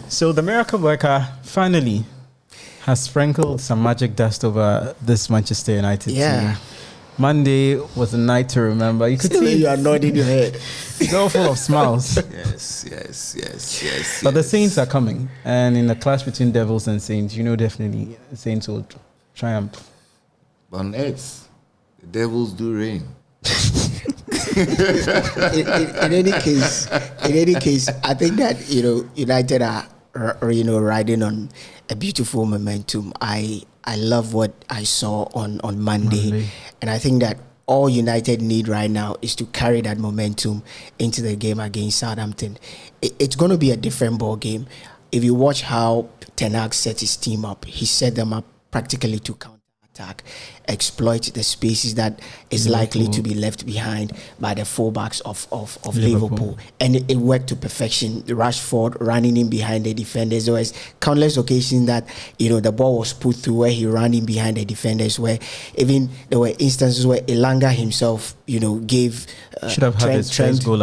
So the miracle worker finally has sprinkled some magic dust over this Manchester United team. Monday was a night to remember. You could see you are nodding your head. It's all full of smiles. Yes. But the Saints are coming, and in the clash between Devils and Saints, definitely Saints will triumph. But on X, the Devils do reign. in any case, I think that United are riding on a beautiful momentum. I love what I saw on Monday, and I think that all United need right now is to carry that momentum into the game against Southampton. It's going to be a different ball game. If you watch how Ten Hag set his team up, he set them up practically to counter-attack, exploit the spaces that is likely to be left behind by the fullbacks of Liverpool. And it worked to perfection. Rashford running in behind the defenders. There was countless occasions that the ball was put through where he ran in behind the defenders, where even there were instances where Elanga himself gave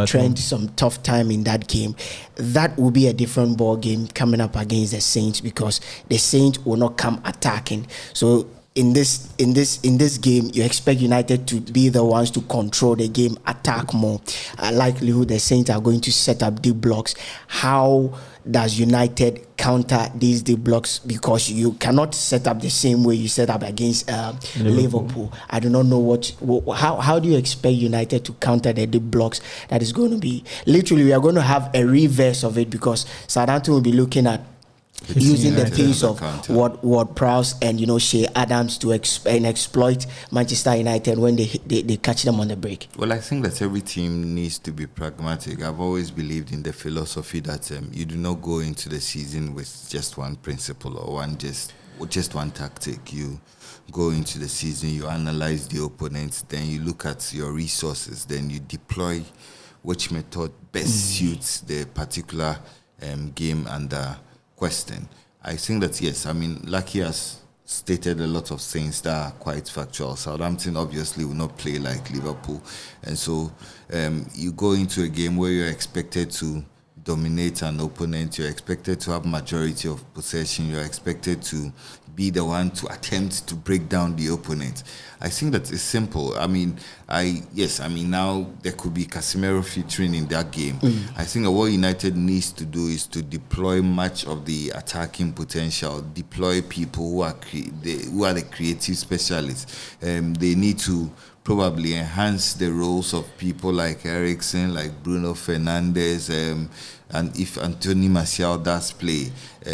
Trent some tough time in that game. That will be a different ball game coming up against the Saints, because the Saints will not come attacking. So in this game, you expect United to be the ones to control the game, attack more. Likelihood the Saints are going to set up deep blocks. How does United counter these deep blocks? Because you cannot set up the same way you set up against Liverpool. I do not know how do you expect United to counter the deep blocks? That is going to be literally, we are going to have a reverse of it, because Southampton will be looking at using the pace of what Prowse and Shea Adams to exploit Manchester United when they catch them on the break. Well, I think that every team needs to be pragmatic. I've always believed in the philosophy that you do not go into the season with just one principle or just one tactic. You go into the season, you analyze the opponents, then you look at your resources, then you deploy which method best suits the particular game under question. I think that yes, Lucky has stated a lot of things that are quite factual. Southampton obviously will not play like Liverpool, and so you go into a game where you're expected to dominate an opponent, you're expected to have majority of possession, you're expected to be the one to attempt to break down the opponent. I think that it's simple. Now there could be Casemiro featuring in that game. I think that what United needs to do is to deploy much of the attacking potential, deploy people who are the creative specialists. They need to probably enhance the roles of people like Eriksen, like Bruno Fernandes, and if Anthony Martial does play,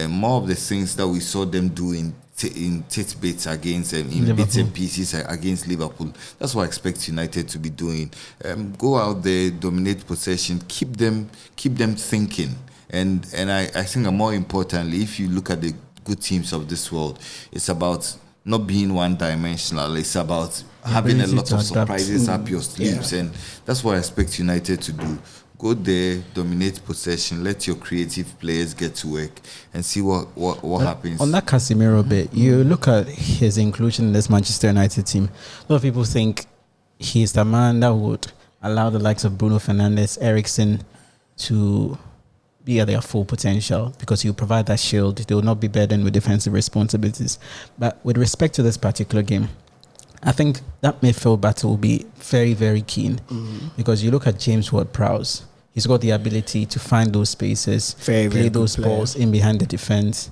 more of the things that we saw them do in titbits against in bits and pieces against Liverpool. That's what I expect United to be doing. Go out there, dominate possession, keep them thinking. And I think more importantly, if you look at the good teams of this world, it's about not being one-dimensional. It's about having a lot of surprises up your sleeves, and that's what I expect United to do. Go there, dominate possession, let your creative players get to work, and see what happens. On that Casemiro bit, you look at his inclusion in this Manchester United team. A lot of people think he's the man that would allow the likes of Bruno Fernandes, Eriksen to be at their full potential, because you provide that shield. They will not be burdened with defensive responsibilities. But with respect to this particular game, I think that midfield battle will be very, very keen, because you look at James Ward-Prowse. He's got the ability to find those spaces, play those balls in behind the defense.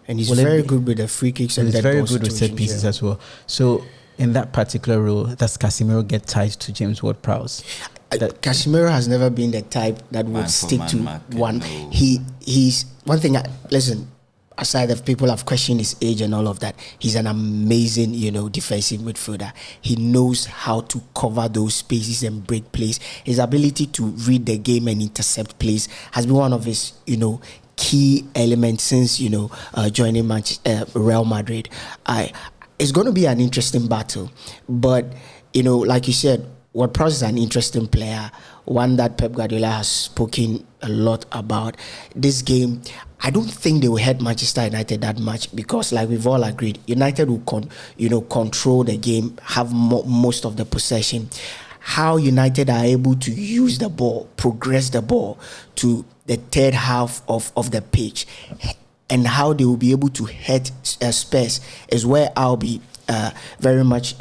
And he's very good with the free kicks and he's very good with set pieces as well. So in that particular role, does Casemiro get tied to James Ward-Prowse? Casemiro has never been the type that would stick to one. No. He's one thing. Listen, aside of people have questioned his age and all of that, he's an amazing, defensive midfielder. He knows how to cover those spaces and break plays. His ability to read the game and intercept plays has been one of his, key elements since, joining Real Madrid. It's going to be an interesting battle, but like you said, Ward-Prowse is an interesting player, one that Pep Guardiola has spoken a lot about. This game, I don't think they will hurt Manchester United that much, because like we've all agreed, United will control the game, have most of the possession. How United are able to use the ball, progress the ball to the third half of the pitch and how they will be able to hit Spurs is where I'll be very much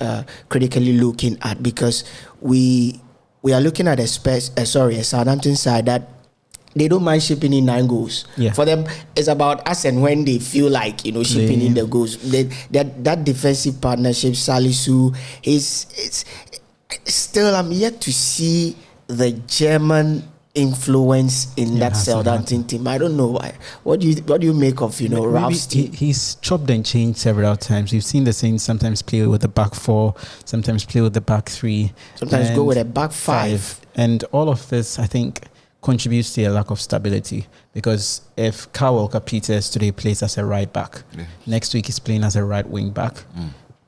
critically looking at, because we are looking at a Southampton side that they don't mind shipping in 9 goals. Yeah. For them, it's about us and when they feel like, shipping in the goals. That defensive partnership, Salisu, it's still, I'm yet to see the German influence in that Southampton team. I don't know why. What do you make of Ralph's team? He's chopped and changed several times. We've seen the Saints sometimes play with the back 4, sometimes play with the back 3, sometimes go with a back 5. And all of this, I think, contributes to a lack of stability, because if Kyle Walker-Peters today plays as a right back, next week he's playing as a right wing back.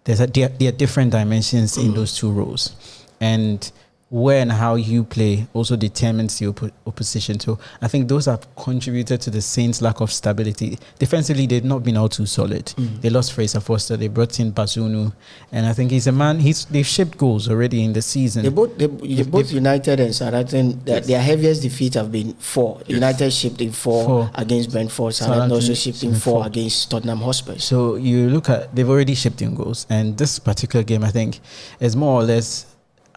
There are different dimensions in those two roles, and where and how you play also determines your opposition. So I think those have contributed to the Saints' lack of stability. Defensively, they've not been all too solid. They lost Fraser Forster, they brought in Bazunu, and I think he's a man. They've shipped goals already in the season. They both United and Southampton, their heaviest defeat have been 4. Yes. United shipped in 4 against Brentford. Southampton also shipped in 4 against Tottenham Hotspur. So you look at, they've already shipped in goals, and this particular game, I think, is more or less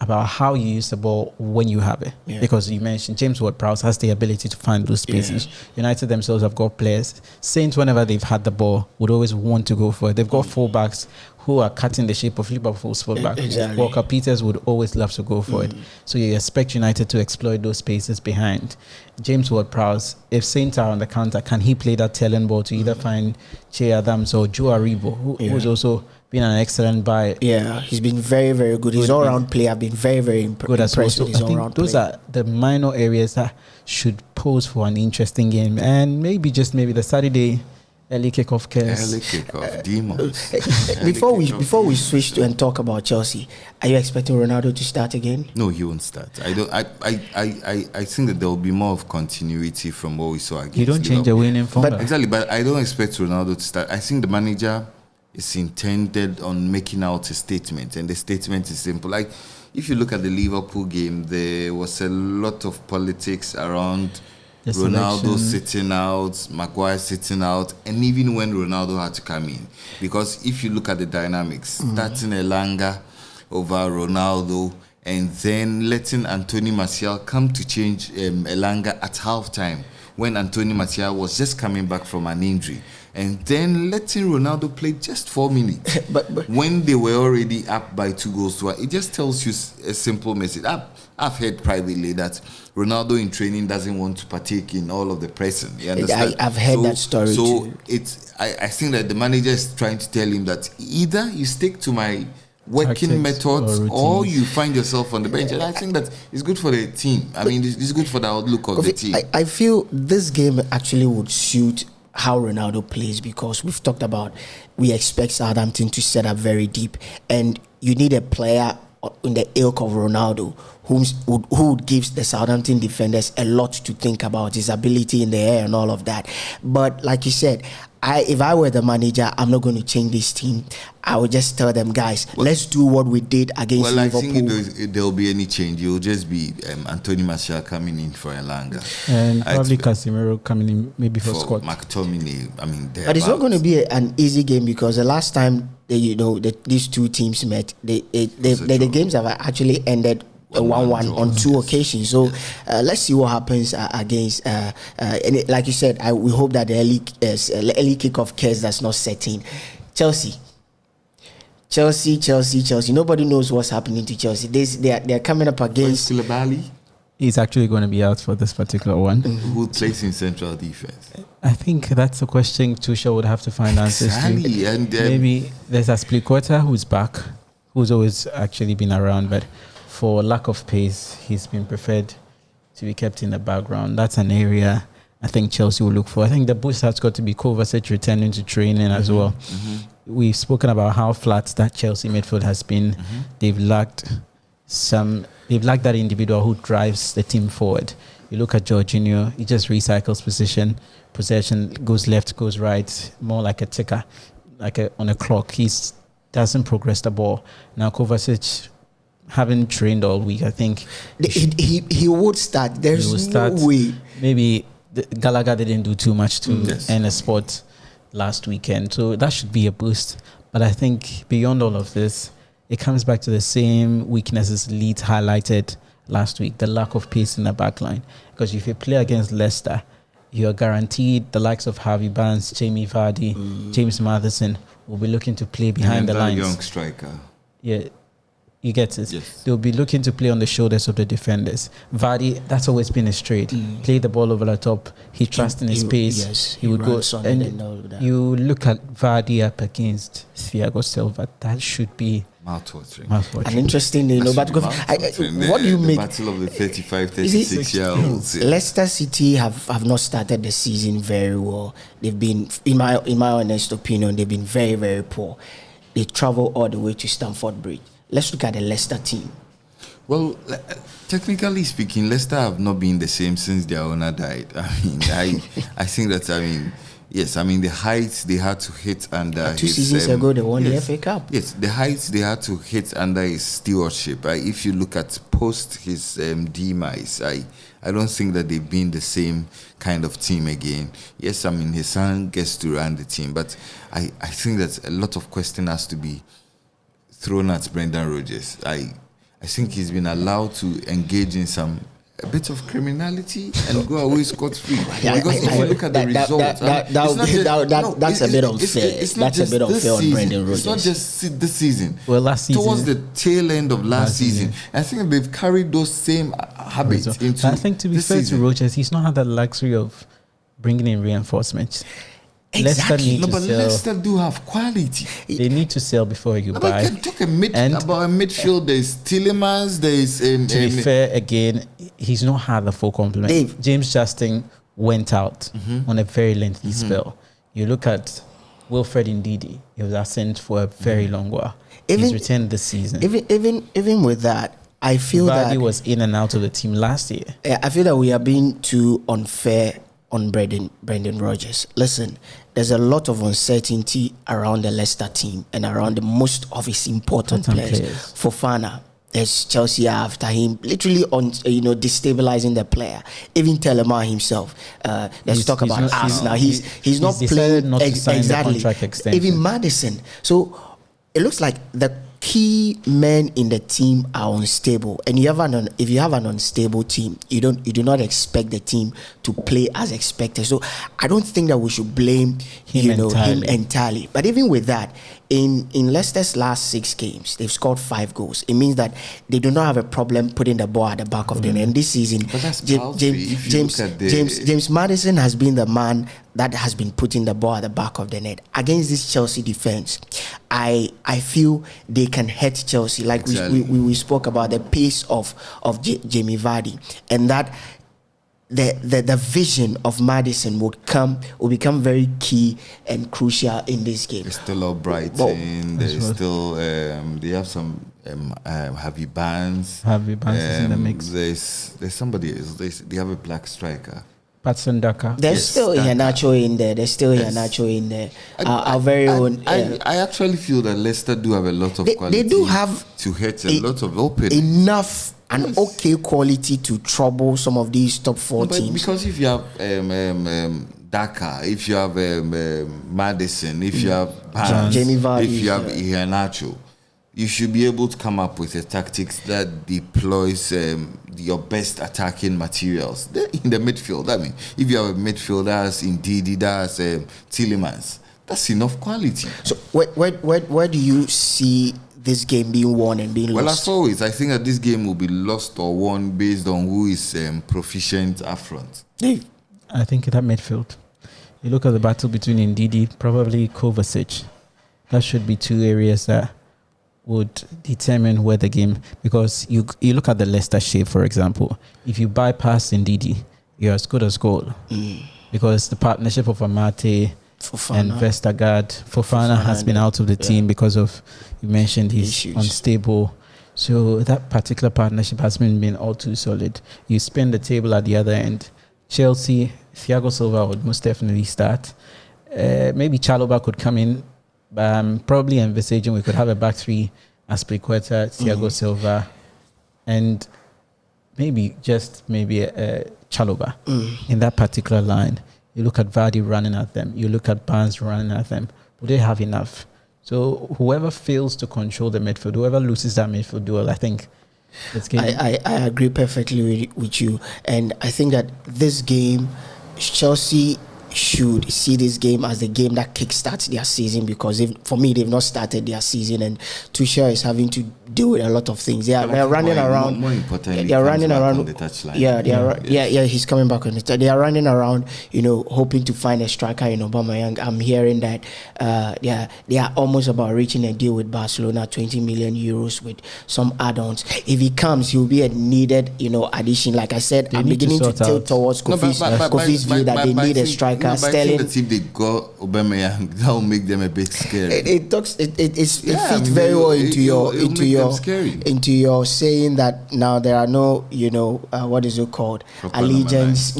about how you use the ball when you have it. Yeah. Because you mentioned James Ward-Prowse has the ability to find those spaces. Yeah. United themselves have got players. Saints, whenever they've had the ball, would always want to go for it. They've got fullbacks who are cutting the shape of Liverpool's fullback. Exactly. Walker-Peters would always love to go for it. So you expect United to exploit those spaces behind. James Ward-Prowse, if Saints are on the counter, can he play that telling ball to either find Che Adams or Joe Aribo, who's also been an excellent buy. Yeah, he's been very, very good. His all-round play have been very, very impressive. With his I think those are the minor areas that should pose for an interesting game, and maybe the Saturday early kickoff cares. Early kickoff, demons. Before we switch to and talk about Chelsea, are you expecting Ronaldo to start again? No, he won't start. I think that there will be more of continuity from what we saw against. You don't change the winning formula. Exactly, but I don't expect Ronaldo to start. I think the manager is intended on making out a statement, and the statement is simple. Like, if you look at the Liverpool game, there was a lot of politics around Ronaldo sitting out, Maguire sitting out, and even when Ronaldo had to come in. Because if you look at the dynamics, starting Elanga over Ronaldo, and then letting Anthony Martial come to change Elanga at halftime, when Anthony Martial was just coming back from an injury, and then letting Ronaldo play just 4 minutes but when they were already up by 2 goals to 1. It just tells you a simple message. I've heard privately that Ronaldo in training doesn't want to partake in all of the pressing. You understand? I've heard that story too. I think that the manager is trying to tell him that either you stick to my working methods or you find yourself on the bench, and I think that it's good for the team. I mean, it's good for the outlook of the team. I feel this game actually would suit how Ronaldo plays, because we've talked about we expect Southampton to set up very deep, and you need a player in the ilk of Ronaldo who gives the Southampton defenders a lot to think about, his ability in the air and all of that. But like you said, if I were the manager, I'm not going to change this team. I would just tell them, guys, let's do what we did against Liverpool. I think if there'll be any change, it will just be Anthony Martial coming in for Elanga. And probably Casemiro coming in maybe for Scott. McTominay, but it's not going to be an easy game, because the last time these two teams met, the games have actually ended 1-1 on 2 occasions. So let's see what happens against. And like you said, we hope that the early kickoff curse does not set in. Chelsea. Nobody knows what's happening to Chelsea. They're coming up against Koulibaly. He's actually going to be out for this particular one. Who plays in central defense? I think that's a question Tuchel would have to find answers to. And maybe there's Aspilicueta who's back, who's always actually been around, but for lack of pace, he's been preferred to be kept in the background. That's an area I think Chelsea will look for. I think the boost has got to be Kovacic returning to training as well. We've spoken about how flat that Chelsea midfield has been. They've lacked that individual who drives the team forward. You look at Jorginho, he just recycles possession, goes left, goes right, more like a ticker, on a clock. He doesn't progress the ball. Now Kovacic, having trained all week, I think he would start. There's no way. Maybe Gallagher didn't do too much to end a spot last weekend, so that should be a boost. But I think beyond all of this, it comes back to the same weaknesses Leeds highlighted last week, the lack of pace in the back line. Because if you play against Leicester, you're guaranteed the likes of Harvey Barnes, Jamie Vardy, James Matheson will be looking to play behind the lines. Young striker. Yeah, you get it. Yes. They'll be looking to play on the shoulders of the defenders. Vardy, that's always been his trade. Play the ball over the top. He trusts in his pace. Yes, he would go. And all of that. you look at Vardy up against Thiago Silva. That should be mouth-watering. An interesting, but what do you make? The battle of the 35, 36-year-olds. Leicester City have not started the season very well. They've been, in my honest opinion, they've been very, very poor. They travel all the way to Stamford Bridge. Let's look at the Leicester team. Well, technically speaking, Leicester have not been the same since their owner died. I mean, I think that, yes, the heights they had to hit under 2 seasons ago, they won the FA Cup. Yes, the heights they had to hit under his stewardship. If you look at post his demise, I don't think that they've been the same kind of team again. Yes, his son gets to run the team, but I think that a lot of question has to be thrown at Brendan Rodgers. I think he's been allowed to engage in a bit of criminality and go away scot-free. Because if you look at the results, that's a bit unfair. That's a bit unfair on Brendan Rodgers. It's not just this season. Well, last season, towards the tail end of last season, I think they've carried those same habits into. I think, to be fair to Rodgers, he's not had the luxury of bringing in reinforcements. Exactly. Leicester do have quality. They need to sell before you buy. Can talk about a midfield. There's Tielemans. There's to be fair, again, he's not had the full complement. Dave. James Justin went out on a very lengthy spell. You look at Wilfred Ndidi; he was absent for a very long while. He's returned this season. Even with that, I feel Vardy that was in and out of the team last year. I feel that we are being too unfair on Brendan Rodgers. Listen, there's a lot of uncertainty around the Leicester team and around the most of his important players. Fofana, there's Chelsea after him, literally on destabilizing the player. Even Telemann himself. Let's talk about Arsenal. He's not playing exactly. Even Maddison. So it looks like the key men in the team are unstable, and if you have an unstable team, you do not expect the team to play as expected. So I don't think that we should blame him entirely. But even with that, in Leicester's last 6 games, they've scored 5 goals. It means that they do not have a problem putting the ball at the back of the net. And this season, James Maddison has been the man that has been putting the ball at the back of the net. Against this Chelsea defense, I feel they can hurt Chelsea. Like we spoke about the pace of Jamie Vardy, and that the vision of Maddison will become very key and crucial in this game. There's still Albrighton. There's still they have some Harvey Barnes. Harvey Barnes is in the mix. There's somebody else. They have a black striker. Patson Daka. There's still Iheanacho in there. Our very own. I actually feel that Leicester do have a lot of quality. They do have to hit a lot of opening. Enough and okay quality to trouble some of these top 4 teams. Because if you have Daka, if you have Maddison, if you have Barnes, Jamie Vardy, if you have Iheanacho, you should be able to come up with a tactics that deploys your best attacking materials in the midfield. I mean, if you have a midfield that's Ndidi, that's Tielemans, that's enough quality. So where do you see this game being won and being lost? Well, as always, I think that this game will be lost or won based on who is proficient up front. I think that midfield. You look at the battle between Ndidi, probably Kovacic. That should be 2 areas that would determine where the game, because you look at the Leicester shape, for example. If you bypass Ndidi, you're as good as goal. Because the partnership of Amate and Vestergaard, Fofana has been out of the team because of, you mentioned, he's unstable. So that particular partnership has been all too solid. You spin the table at the other end. Chelsea, Thiago Silva would most definitely start. Maybe Chalobah could come in. But I'm probably envisaging we could have a back 3: Aspilicueta, Thiago Silva, and maybe Chalobah in that particular line. You look at Vardy running at them. You look at Barnes running at them. Will they have enough? So whoever fails to control the midfield, whoever loses that midfield duel, I think it's game. I agree perfectly with you. And I think that this game, Chelsea should see this game as the game that kickstarts their season, because for me they've not started their season, and Tuchel is having to deal with a lot of things. They're running around. More importantly, they're running around on the touchline. Yeah, he's coming back on the touchline. They are running around, hoping to find a striker in Aubameyang. I'm hearing that they are almost about reaching a deal with Barcelona, 20 million euros with some add-ons. If he comes, he will be a needed addition. Like I said, I'm beginning to tilt towards Kofi's view that they need a striker. Sterling. If they got Aubameyang, that will make them a bit scary. It fits very well into your saying that now there are no what is it called, allegiance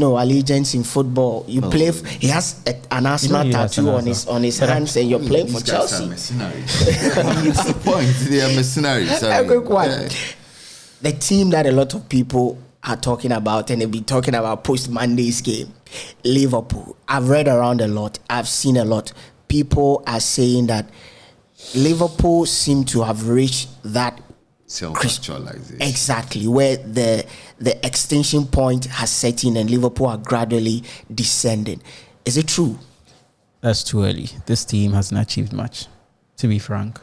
in football. You play. He has an Arsenal tattoo on his hands, and you're playing for Chelsea. That's the point. They are mercenaries. A quick one. The team that a lot of people are talking about, and they've been talking about post Monday's game, Liverpool. I've read around a lot. I've seen a lot. People are saying that Liverpool seem to have reached that self-actualization. Exactly, where the extinction point has set in and Liverpool are gradually descending. Is it true? That's too early. This team hasn't achieved much, to be frank.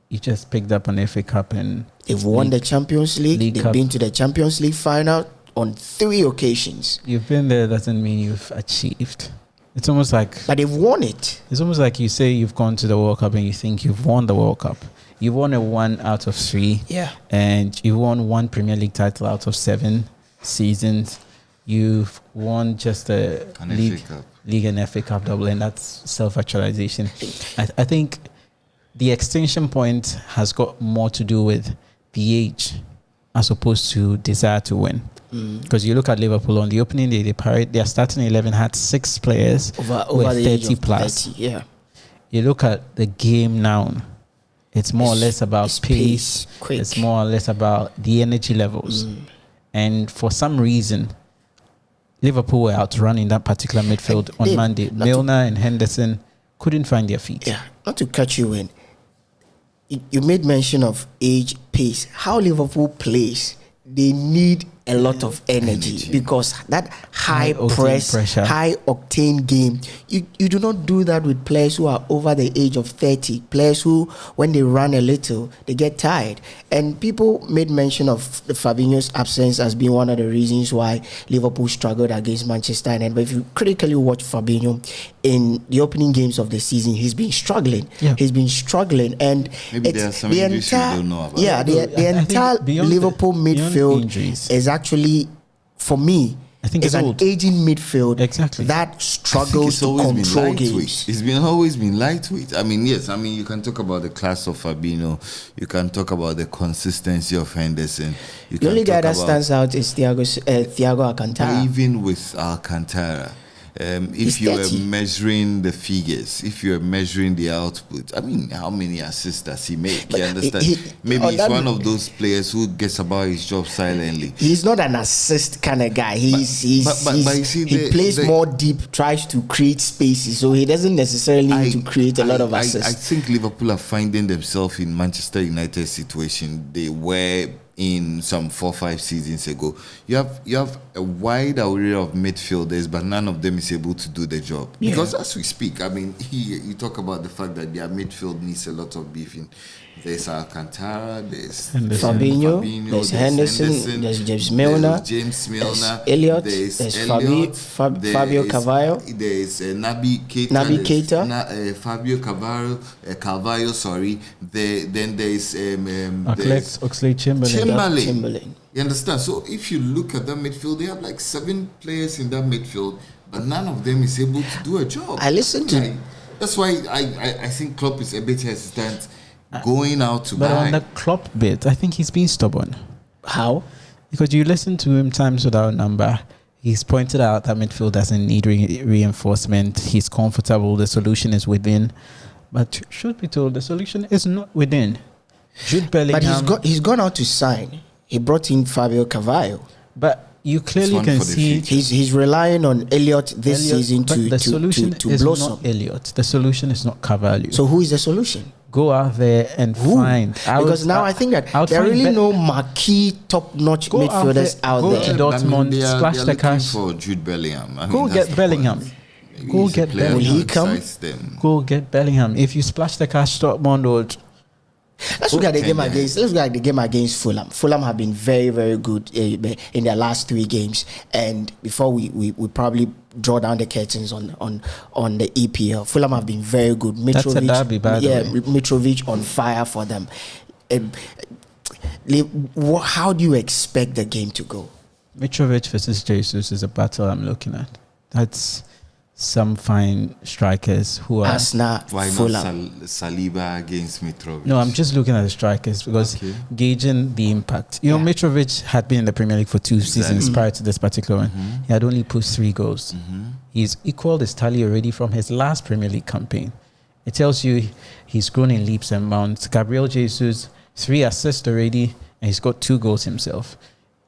You just picked up an FA Cup and they've won the Champions League. They've been to the Champions League final on 3 occasions. You've been there doesn't mean you've achieved. It's almost like... But they've won it. It's almost like you say you've gone to the World Cup and you think you've won the World Cup. You've won a 1 out of 3. Yeah. And you won 1 Premier League title out of 7 seasons. You've won just a league and FA Cup double, and that's self-actualization. I think the extinction point has got more to do with the age as opposed to desire to win. Because you look at Liverpool on the opening day, their starting 11 had 6 players over the 30 age of plus. 30, yeah. You look at the game now, it's more or less about pace. Quick. It's more or less about the energy levels. And for some reason, Liverpool were outrunning that particular midfield on Monday. Milner and Henderson couldn't find their feet. Yeah, not to cut you in. You made mention of age, pace. How Liverpool plays, they need a lot of energy because that high pressure, high octane game, you do not do that with players who are over the age of 30. Players who, when they run a little, they get tired. And people made mention of the Fabinho's absence as being one of the reasons why Liverpool struggled against Manchester United. But if you critically watch Fabinho in the opening games of the season, he's been struggling. Yeah. He's been struggling, and maybe there are some injuries you don't know about. Yeah, the entire Liverpool midfield is actually, for me, I think it's an aging midfield that struggles to control games. It's always been lightweight. I mean, yes. I mean, you can talk about the class of Fabinho. You can talk about the consistency of Henderson. The only guy that stands out is Thiago Alcantara. But even with Alcantara, if you were measuring the figures, if you were measuring the output, I mean, how many assists does he make? You understand? Maybe he's one of those players who gets about his job silently. He's not an assist kind of guy. He plays more deep, tries to create spaces, so he doesn't necessarily need to create a lot of assists. I think Liverpool are finding themselves in Manchester United situation they were in some 4 or 5 seasons ago. You have a wide array of midfielders, but none of them is able to do the job. Yeah. Because as we speak, I mean, you talk about the fact that their midfield needs a lot of beefing. There's Alcantara, there's Fabinho, there's Henderson, there's James Milner, there's Elliott, there's Fabio Carvalho, there's Naby Keita, Fabio Carvalho, sorry. Then there's Oxlade-Chamberlain. You understand? So if you look at that midfield, they have like 7 players in that midfield, but none of them is able to do a job. That's why I think Klopp is a bit hesitant going out to buy. But on the Klopp bit, I think he's been stubborn. How? Because you listen to him times without number. He's pointed out that midfield doesn't need reinforcement. He's comfortable. The solution is within. But should be told, the solution is not within. Jude Bellingham. But he's gone out to sign He brought in Fabio Carvalho. But you clearly one can for the see future. He's relying on Elliott this season but to the solution to is blossom. not Elliott. The solution is not Carvalho. So who is the solution? Go out there and find. Because now I think that there are really no marquee, top-notch midfielders out go there. to Dortmund, they are splash the looking cash. for Jude Bellingham. Go get Bellingham. Go get Bellingham. Will he come? Go get Bellingham. If you splash the cash, Dortmund would. Let's look at the game against Fulham. Fulham have been very, very good in their last 3 games. And before we probably draw down the curtains on the EPL, Fulham have been very good. Mitrovic, that's a derby, by the way. Mitrovic on fire for them. How do you expect the game to go? Mitrovic versus Jesus is a battle I'm looking at. That's some fine strikers who are Arsenal, why Fulham. not Saliba against Mitrovic? No, I'm just looking at the strikers because gauging the impact. You know, Mitrovic had been in the Premier League for 2 seasons prior to this particular one. He had only pushed 3 goals. He's equaled his tally already from his last Premier League campaign. It tells you he's grown in leaps and bounds. Gabriel Jesus, 3 assists already, and he's got 2 goals himself.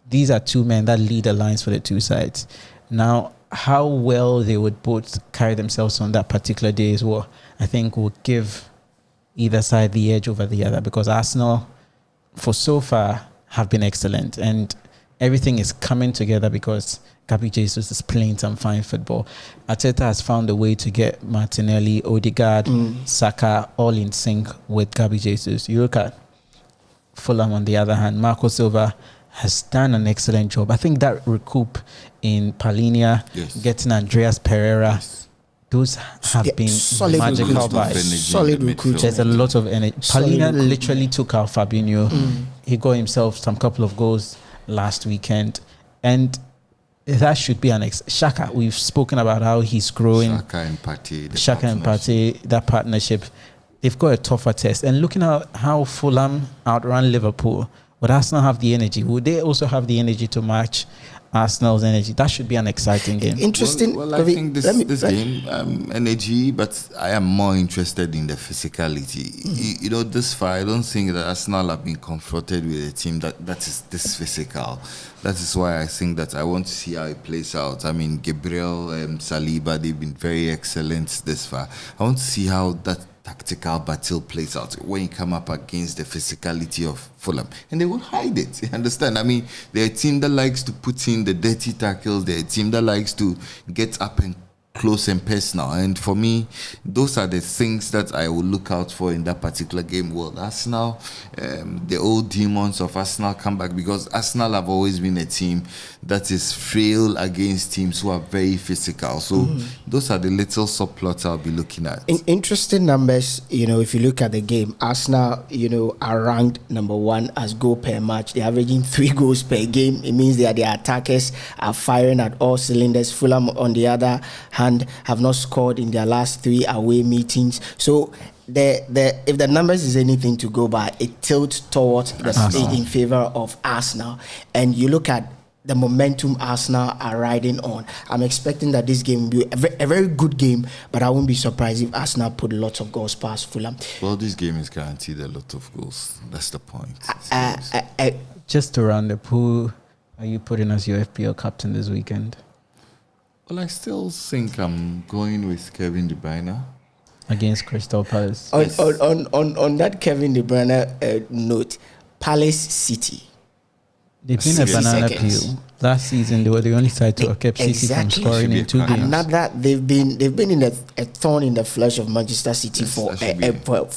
These are 2 men that lead the lines for the 2 sides. Now, how well they would both carry themselves on that particular day is what I think will give either side the edge over the other, because Arsenal, for so far, have been excellent, and everything is coming together because Gabi Jesus is playing some fine football. Arteta has found a way to get Martinelli, Odegaard, Saka all in sync with Gabi Jesus. You look at Fulham on the other hand, Marco Silva has done an excellent job. I think that recoup in Palinia, getting Andreas Pereira, those have been magical buys. Solid recruits. There's a lot of energy. Palinia literally took out Fabinho. He got himself some couple of goals last weekend, and that should be an Xhaka. We've spoken about how he's growing. Xhaka and Partey, that partnership. They've got a tougher test. And looking at how Fulham outran Liverpool, would Arsenal have the energy? Would they also have the energy to match Arsenal's energy? That should be an exciting game. Interesting. Well, I think this game, energy, but I am more interested in the physicality. You know, this far, I don't think that Arsenal have been confronted with a team that is this physical. That is why I think that I want to see how it plays out. I mean, Gabriel, Saliba, they've been very excellent this far. I want to see how that tactical battle plays out when you come up against the physicality of Fulham, and they won't hide it. You understand? I mean, they're a team that likes to put in the dirty tackles. They're a team that likes to get up and close and personal. And for me, those are the things that I will look out for in that particular game. Will Arsenal, the old demons of Arsenal, come back? Because Arsenal have always been a team that is frail against teams who are very physical. So those are the little subplots I'll be looking at. Interesting numbers. You know, if you look at the game, Arsenal, you know, are ranked number 1 as goal per match. They're averaging 3 goals per game. It means that their attackers are firing at all cylinders. Fulham, on the other hand, have not scored in their last 3 away meetings. So if the numbers is anything to go by, it tilts towards in favor of Arsenal. And you look at the momentum Arsenal are riding on. I'm expecting that this game will be a very good game, but I won't be surprised if Arsenal put lots of goals past Fulham. Well, this game is guaranteed a lot of goals. That's the point. Just to round up, who are you putting as your FPL captain this weekend? Well, I still think I'm going with Kevin De Bruyne against Crystal Palace. On that Kevin De Bruyne note, Palace City. They've been a banana peel. Last season, they were the only side to have kept City from scoring in 2 games. Another, they've been in a thorn in the flesh of Manchester City for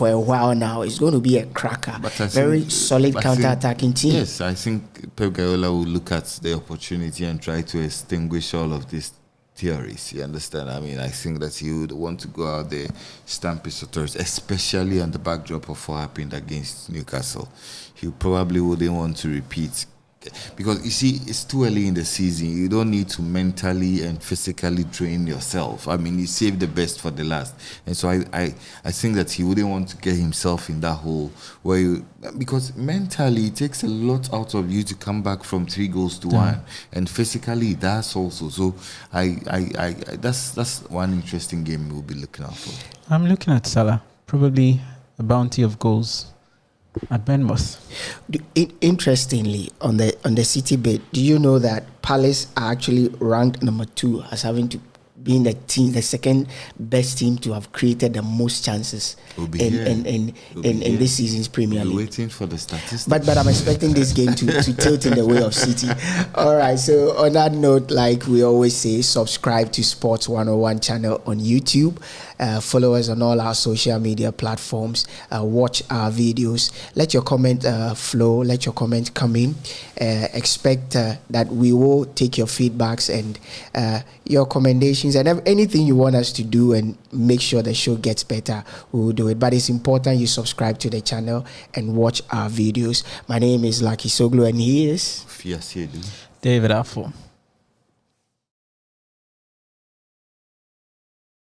a while now. It's going to be a cracker. Very solid counter-attacking team. Yes, I think Pep Guardiola will look at the opportunity and try to extinguish all of these theories. You understand? I mean, I think that he would want to go out there, stamp his authority, especially on the backdrop of what happened against Newcastle. He probably wouldn't want to repeat. Because, you see, it's too early in the season. You don't need to mentally and physically drain yourself. I mean, you save the best for the last. And so I think that he wouldn't want to get himself in that hole where because mentally it takes a lot out of you to come back from 3 goals to 1. And physically, that's also. So that's one interesting game we'll be looking out for. I'm looking at Salah. Probably a bounty of goals. at Bournemouth. Interestingly, on the City bit, do you know that Palace are actually ranked number 2 as having to being the second best team to have created the most chances in this season's Premier League. Waiting for the statistics. But I'm expecting this game to tilt in the way of City. All right. So on that note, like we always say, subscribe to Sports 101 channel on YouTube. Follow us on all our social media platforms. Watch our videos. Let your comment flow. Let your comment come in. Expect that we will take your feedbacks and your recommendations and anything you want us to do and make sure the show gets better. We will do it. But it's important you subscribe to the channel and watch our videos. My name is Lucky Soglu and he is Kofi Asiedu. David Affle.